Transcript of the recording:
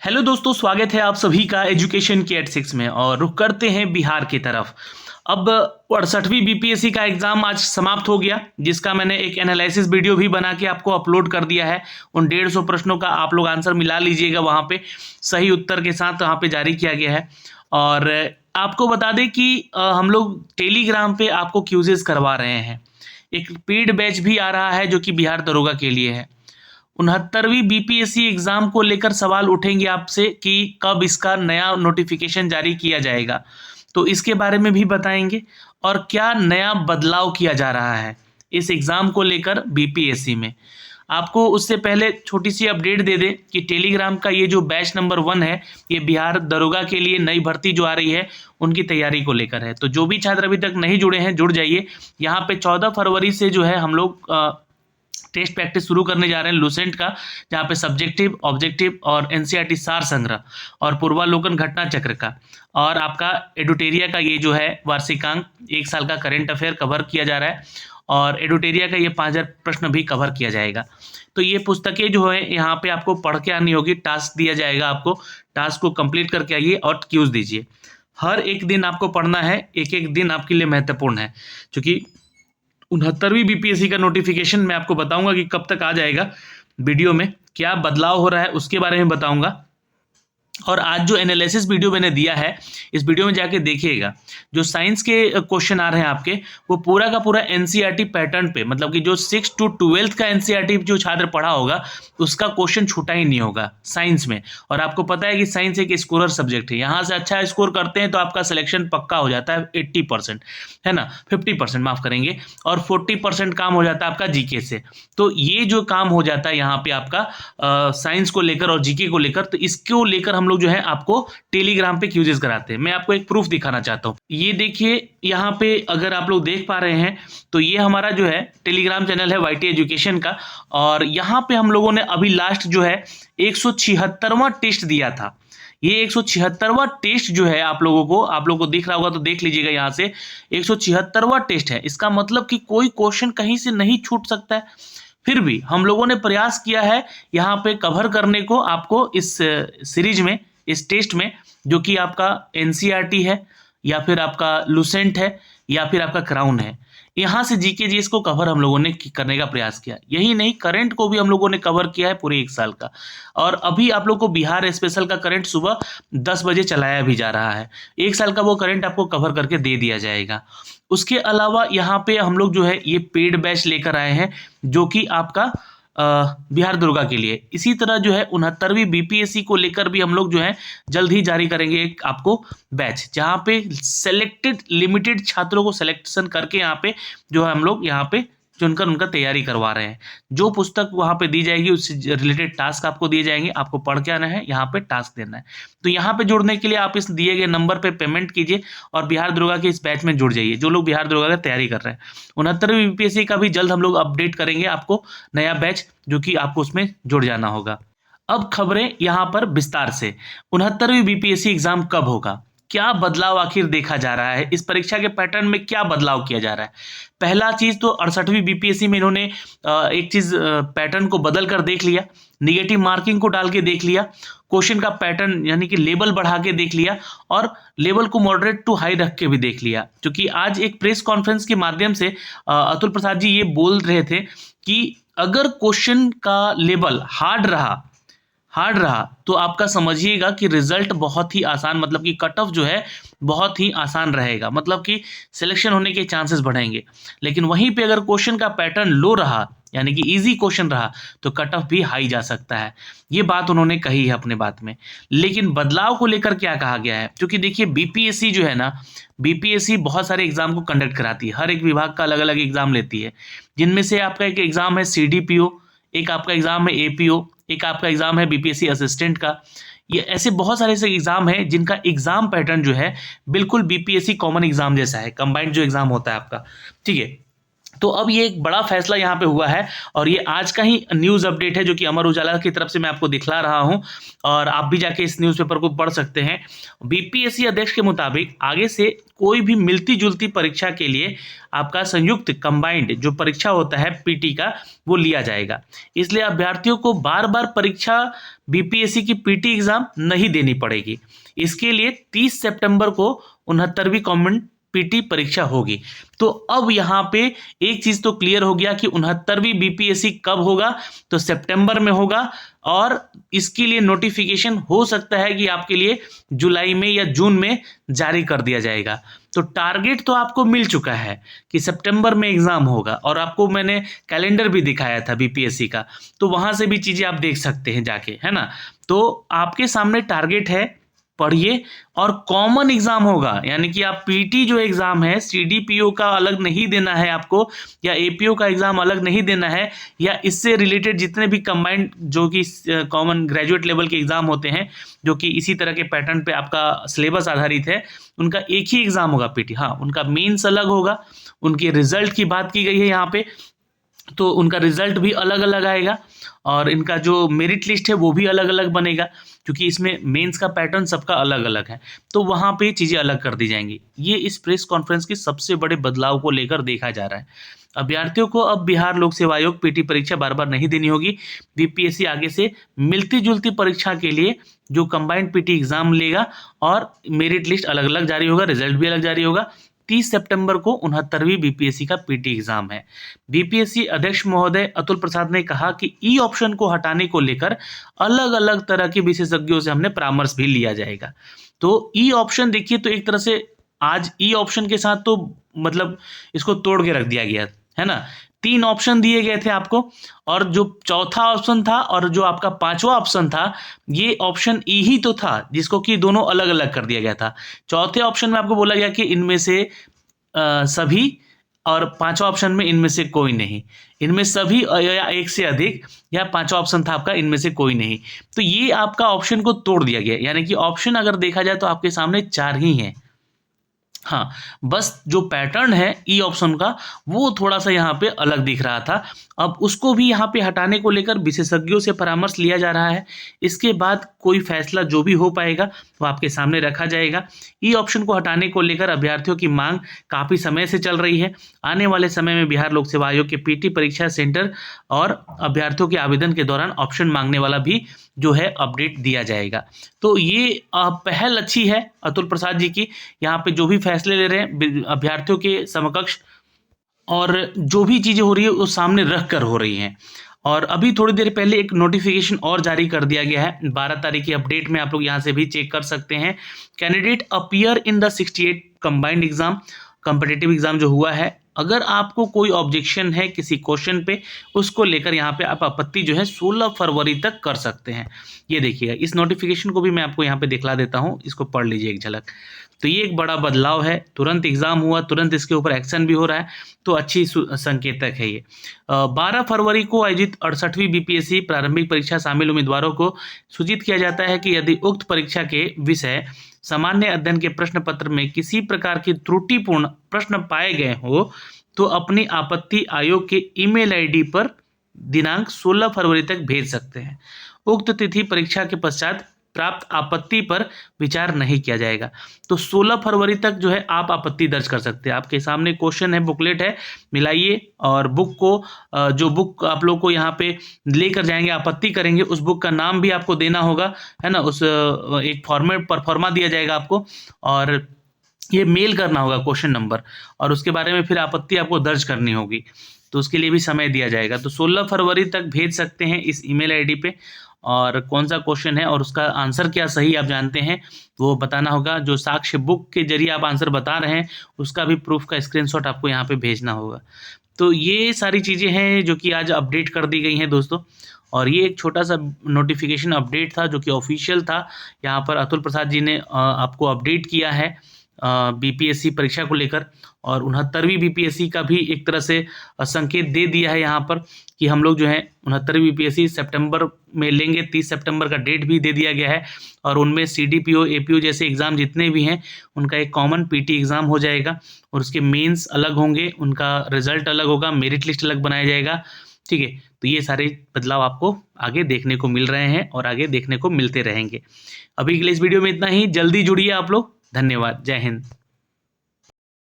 Hello दोस्तों, स्वागत है आप सभी का एजुकेशन के एट 6 में। और रुख करते हैं बिहार की तरफ। अब 68वीं बीपीएससी का एग्ज़ाम आज समाप्त हो गया, जिसका मैंने एक एनालिसिस वीडियो भी बना के आपको अपलोड कर दिया है। उन 150 प्रश्नों का आप लोग आंसर मिला लीजिएगा, वहाँ पे सही उत्तर के साथ वहाँ पे जारी किया गया है। और आपको बता दें कि हम लोग टेलीग्राम पे आपको क्यूजेस करवा रहे हैं। एक पेड बैच भी आ रहा है जो कि बिहार दरोगा के लिए है। 69वीं बीपीएससी एग्जाम को लेकर सवाल उठेंगे आपसे कि कब इसका नया नोटिफिकेशन जारी किया जाएगा, तो इसके बारे में भी बताएंगे। और क्या नया बदलाव किया जा रहा है इस एग्ज़ाम को लेकर बीपीएससी में। आपको उससे पहले छोटी सी अपडेट दे दें कि टेलीग्राम का ये जो बैच नंबर 1 है, ये बिहार दरोगा के लिए नई भर्ती जो आ रही है उनकी तैयारी को लेकर है। तो जो भी छात्र अभी तक नहीं जुड़े हैं, जुड़ जाइए। यहाँ पे 14 फरवरी से जो है हम लोग टेस्ट प्रैक्टिस शुरू करने जा रहे हैं लूसेंट का, जहाँ पे सब्जेक्टिव, ऑब्जेक्टिव और एनसीईआरटी सार संग्रह और पूर्वालोकन घटना चक्र का और आपका एडुटेरिया का ये जो है वार्षिकांक 1 साल का करंट अफेयर कवर किया जा रहा है। और एडुटेरिया का ये 5000 प्रश्न भी कवर किया जाएगा। तो ये पुस्तकें जो है यहाँ पे आपको पढ़ के आनी होगी। टास्क दिया जाएगा आपको, टास्क को कंप्लीट करके आइए और क्यूज दीजिए। हर एक दिन आपको पढ़ना है, एक एक दिन आपके लिए महत्वपूर्ण है, क्योंकि 69वीं बीपीएससी का नोटिफिकेशन मैं आपको बताऊंगा कि कब तक आ जाएगा। वीडियो में क्या बदलाव हो रहा है उसके बारे में बताऊंगा। और आज जो एनालिसिस वीडियो मैंने दिया है, इस वीडियो में जाके देखिएगा। जो साइंस के क्वेश्चन आ रहे हैं आपके, वो पूरा का पूरा एनसीईआरटी पैटर्न पे, मतलब कि जो 6 to 12 का एनसीईआरटी जो छात्र पढ़ा होगा उसका क्वेश्चन छूटा ही नहीं होगा साइंस में। और आपको पता है कि साइंस एक स्कोरर सब्जेक्ट है, यहाँ से अच्छा स्कोर करते हैं तो आपका सिलेक्शन पक्का हो जाता है 80%, है ना, 50% माफ करेंगे, और 40% काम हो जाता है आपका जीके से। तो ये जो काम हो जाता है यहाँ पे आपका साइंस को लेकर और जीके को लेकर, तो इसको लेकर हम लोग जो है आपको टेलीग्राम पे क्यूजेस कराते हैं। मैं आपको एक प्रूफ दिखाना चाहता हूँ। ये देखिए यहाँ पे, अगर आप लोग देख पा रहे हैं तो ये हमारा जो है टेलीग्राम चैनल है वाईटी एजुकेशन का। और यहाँ पे हम लोगों ने अभी लास्ट जो है 176वां टेस्ट दिया था। ये 176वां टेस्ट जो है आप लोगों को दिख रहा होगा तो देख लीजिएगा। यहाँ से 176वां टेस्ट है, इसका मतलब कि कोई क्वेश्चन कहीं से नहीं छूट सकता है। फिर भी हम लोगों ने प्रयास किया है यहाँ पे कवर करने को आपको इस सीरीज में, इस टेस्ट में, जो कि आपका एनसीईआरटी है या फिर आपका लूसेंट है या फिर आपका क्राउन है। यहाँ से जीके जीएस को कवर हम लोगों ने करने का प्रयास किया। यही नहीं, करंट को भी हम लोगों ने कवर किया है पूरे 1 साल का। और अभी आप लोग को बिहार स्पेशल का करंट सुबह 10 बजे चलाया भी जा रहा है। 1 साल का वो करंट आपको कवर करके दे दिया जाएगा। उसके अलावा यहाँ पे हम लोग जो है ये पेड बैच लेकर आए हैं, जो कि आपका बिहार दरोगा के लिए। इसी तरह जो है 69वीं बीपीएससी को लेकर भी हम लोग जो है जल्द ही जारी करेंगे एक आपको बैच, जहाँ पे सेलेक्टेड लिमिटेड छात्रों को सिलेक्शन करके यहाँ पे जो है हम लोग यहाँ पे चुनकर उनका तैयारी करवा रहे हैं। जो पुस्तक वहाँ पे दी जाएगी उससे रिलेटेड टास्क आपको दिए जाएंगे, आपको पढ़ के आना है, यहाँ पे टास्क देना है। तो यहाँ पे जुड़ने के लिए आप इस दिए गए नंबर पे पेमेंट कीजिए और बिहार दरोगा के इस बैच में जुड़ जाइए, जो लोग बिहार दरोगा की तैयारी कर रहे हैं। 69वीं बीपीएससी का भी जल्द हम लोग अपडेट करेंगे आपको नया बैच, जो कि आपको उसमें जुड़ जाना होगा। अब खबरें यहाँ पर विस्तार से। 69वीं बीपीएससी एग्जाम कब होगा, क्या बदलाव आखिर देखा जा रहा है, इस परीक्षा के पैटर्न में क्या बदलाव किया जा रहा है। पहला चीज तो 68वीं बीपीएससी में इन्होंने एक चीज पैटर्न को बदल कर देख लिया, निगेटिव मार्किंग को डाल के देख लिया, क्वेश्चन का पैटर्न यानी कि लेवल बढ़ा के देख लिया और लेवल को मॉडरेट टू हाई रख के भी देख लिया। क्योंकि आज एक प्रेस कॉन्फ्रेंस के माध्यम से अतुल प्रसाद जी ये बोल रहे थे कि अगर क्वेश्चन का लेवल हार्ड रहा तो आपका समझिएगा कि रिजल्ट बहुत ही आसान, मतलब कि कट ऑफ जो है बहुत ही आसान रहेगा, मतलब कि सिलेक्शन होने के चांसेस बढ़ेंगे। लेकिन वहीं पे अगर क्वेश्चन का पैटर्न लो रहा, यानी कि इजी क्वेश्चन रहा, तो कट ऑफ भी हाई जा सकता है। ये बात उन्होंने कही है अपने बात में। लेकिन बदलाव को लेकर क्या कहा गया है, क्योंकि देखिए बीपीएससी जो है ना, बीपीएससी बहुत सारे एग्जाम को कंडक्ट कराती है, हर एक विभाग का अलग अलग एग्जाम लेती है। जिनमें से आपका एक एग्जाम है सीडीपीओ, एक आपका एग्जाम है एपीओ, एक आपका एग्जाम है बीपीएससी असिस्टेंट का। ये ऐसे बहुत सारे ऐसे एग्जाम है जिनका एग्जाम पैटर्न जो है बिल्कुल बीपीएससी कॉमन एग्जाम जैसा है, कंबाइंड जो एग्जाम होता है आपका, ठीक है। तो अब ये एक बड़ा फैसला यहाँ पे हुआ है और ये आज का ही न्यूज़ अपडेट है जो कि अमर उजाला की तरफ से मैं आपको दिखला रहा हूँ और आप भी जाके इस न्यूज़पेपर को पढ़ सकते हैं। बीपीएससी अध्यक्ष के मुताबिक आगे से कोई भी मिलती जुलती परीक्षा के लिए आपका संयुक्त कंबाइंड जो परीक्षा होता है पीटी का वो लिया जाएगा। इसलिए अभ्यर्थियों को बार बार परीक्षा बीपीएससी की पीटी एग्जाम नहीं देनी पड़ेगी। इसके लिए 30 सितंबर को 69वीं कॉमन पीटी परीक्षा होगी। तो अब यहाँ पे एक चीज तो क्लियर हो गया कि 69वीं बीपीएससी कब होगा, तो सितंबर में होगा और इसके लिए नोटिफिकेशन हो सकता है कि आपके लिए जुलाई में या जून में जारी कर दिया जाएगा। तो टारगेट तो आपको मिल चुका है कि सितंबर में एग्जाम होगा और आपको मैंने कैलेंडर भी दिखाया था बीपीएससी का, तो वहां से भी चीजें आप देख सकते हैं जाके, है ना। तो आपके सामने टारगेट है, पढ़िए और कॉमन एग्जाम होगा, यानी कि आप पीटी जो एग्जाम है सीडीपीओ का अलग नहीं देना है आपको, या एपीओ का एग्जाम अलग नहीं देना है, या इससे रिलेटेड जितने भी कंबाइंड जो कि कॉमन ग्रेजुएट लेवल के एग्जाम होते हैं जो कि इसी तरह के पैटर्न पे आपका सिलेबस आधारित है, उनका एक ही एग्जाम होगा पीटी। हाँ, उनका मेंस अलग होगा, उनके रिजल्ट की बात की गई है यहाँ पे, तो उनका रिजल्ट भी अलग अलग आएगा और इनका जो मेरिट लिस्ट है वो भी अलग अलग बनेगा, क्योंकि इसमें मेंस का पैटर्न सबका अलग अलग है, तो वहाँ पे चीज़ें अलग कर दी जाएंगी। ये इस प्रेस कॉन्फ्रेंस की सबसे बड़े बदलाव को लेकर देखा जा रहा है। अभ्यर्थियों को अब बिहार लोक सेवा आयोग पीटी परीक्षा बार बार नहीं देनी होगी। बीपीएससी आगे से मिलती जुलती परीक्षा के लिए जो कंबाइंड पीटी एग्जाम लेगा और मेरिट लिस्ट अलग अलग जारी होगा, रिजल्ट भी अलग जारी होगा। 30 सितंबर को 69वीं बीपीएससी का पीटी एग्जाम है। बीपीएससी अध्यक्ष महोदय अतुल प्रसाद ने कहा कि ई ऑप्शन को हटाने को लेकर अलग अलग तरह के विशेषज्ञों से हमने परामर्श भी लिया जाएगा। तो ई ऑप्शन देखिए, तो एक तरह से आज ई ऑप्शन के साथ तो मतलब इसको तोड़ के रख दिया गया है ना। 3 ऑप्शन दिए गए थे आपको और जो चौथा ऑप्शन था और जो आपका 5वां ऑप्शन था, ये ऑप्शन ई ही तो था जिसको कि दोनों अलग अलग कर दिया गया था। चौथे ऑप्शन में आपको बोला गया कि इनमें से सभी, और 5वां ऑप्शन में इनमें से कोई नहीं, इनमें सभी या एक से अधिक, या 5वां ऑप्शन था आपका इनमें से कोई नहीं। तो ये आपका ऑप्शन को तोड़ दिया गया, यानी कि ऑप्शन अगर देखा जाए तो आपके सामने 4 ही हैं। हाँ, बस जो पैटर्न है ई ऑप्शन का वो थोड़ा सा यहाँ पे अलग दिख रहा था। अब उसको भी यहाँ पे हटाने को लेकर विशेषज्ञों से परामर्श लिया जा रहा है। इसके बाद कोई फैसला जो भी हो पाएगा वो आपके सामने रखा जाएगा। ई ऑप्शन को हटाने को लेकर अभ्यर्थियों की मांग काफ़ी समय से चल रही है। आने वाले समय में बिहार लोक सेवा आयोग के पीटी परीक्षा सेंटर और अभ्यर्थियों के आवेदन के दौरान ऑप्शन मांगने वाला भी जो है अपडेट दिया जाएगा। तो ये पहल अच्छी है अतुल प्रसाद जी की, यहाँ पे जो भी फैसले ले रहे हैं अभ्यर्थियों के समकक्ष और जो भी चीज़ें हो रही है वो सामने रख कर हो रही हैं। और अभी थोड़ी देर पहले एक नोटिफिकेशन और जारी कर दिया गया है, 12 तारीख की अपडेट में आप लोग यहाँ से भी चेक कर सकते हैं। Candidate appear in the 68 combined exam, competitive exam जो हुआ है, अगर आपको कोई ऑब्जेक्शन है किसी क्वेश्चन पे, उसको लेकर यहाँ पे आप आपत्ति जो है 16 फरवरी तक कर सकते हैं। ये देखिएगा, इस नोटिफिकेशन को भी मैं आपको यहाँ पे दिखला देता हूँ, इसको पढ़ लीजिए एक झलक। तो ये एक बड़ा बदलाव है, तुरंत एग्जाम हुआ, तुरंत इसके ऊपर एक्शन भी हो रहा है, तो अच्छी संकेतक है ये। 12 फरवरी को आयोजित 68वीं बीपीएससी प्रारंभिक परीक्षा शामिल उम्मीदवारों को सूचित किया जाता है कि यदि उक्त परीक्षा के विषय सामान्य अध्ययन के प्रश्न पत्र में किसी प्रकार की त्रुटिपूर्ण प्रश्न पाए गए हो तो अपनी आपत्ति आयोग के ईमेल आईडी पर दिनांक 16 फरवरी तक भेज सकते हैं। उक्त तिथि परीक्षा के पश्चात प्राप्त आपत्ति पर विचार नहीं किया जाएगा। तो 16 फरवरी तक जो है आप आपत्ति दर्ज कर सकते हैं। आपके सामने क्वेश्चन है, बुकलेट है, मिलाइए और बुक को जो बुक आप लोग को यहाँ पे लेकर जाएंगे आपत्ति करेंगे, उस बुक का नाम भी आपको देना होगा, है ना। उस एक फॉर्मेट पर फॉर्मा दिया जाएगा आपको और ये मेल करना होगा क्वेश्चन नंबर, और उसके बारे में फिर आपत्ति आपको दर्ज करनी होगी, तो उसके लिए भी समय दिया जाएगा। तो 16 फरवरी तक भेज सकते हैं इस ईमेल आईडी पे, और कौन सा क्वेश्चन है और उसका आंसर क्या सही आप जानते हैं वो बताना होगा। जो साक्ष्य बुक के जरिए आप आंसर बता रहे हैं उसका भी प्रूफ का स्क्रीनशॉट आपको यहाँ पे भेजना होगा। तो ये सारी चीज़ें हैं जो कि आज अपडेट कर दी गई हैं दोस्तों, और ये एक छोटा सा नोटिफिकेशन अपडेट था जो कि ऑफिशियल था। यहाँ पर अतुल प्रसाद जी ने आपको अपडेट किया है बीपीएससी परीक्षा को लेकर, और 69वीं बीपीएससी का भी एक तरह से संकेत दे दिया है यहाँ पर कि हम लोग जो है 69वीं बीपीएससी सितंबर में लेंगे। 30 सितंबर का डेट भी दे दिया गया है, और उनमें सीडीपीओ एपीओ जैसे एग्ज़ाम जितने भी हैं उनका एक कॉमन पीटी एग्ज़ाम हो जाएगा, और उसके मेंस अलग होंगे, उनका रिजल्ट अलग होगा, मेरिट लिस्ट अलग बनाया जाएगा। ठीक है, तो ये सारे बदलाव आपको आगे देखने को मिल रहे हैं और आगे देखने को मिलते रहेंगे। अभी के लिए इस वीडियो में इतना ही। जल्दी जुड़िए आप लोग। धन्यवाद। जय हिंद।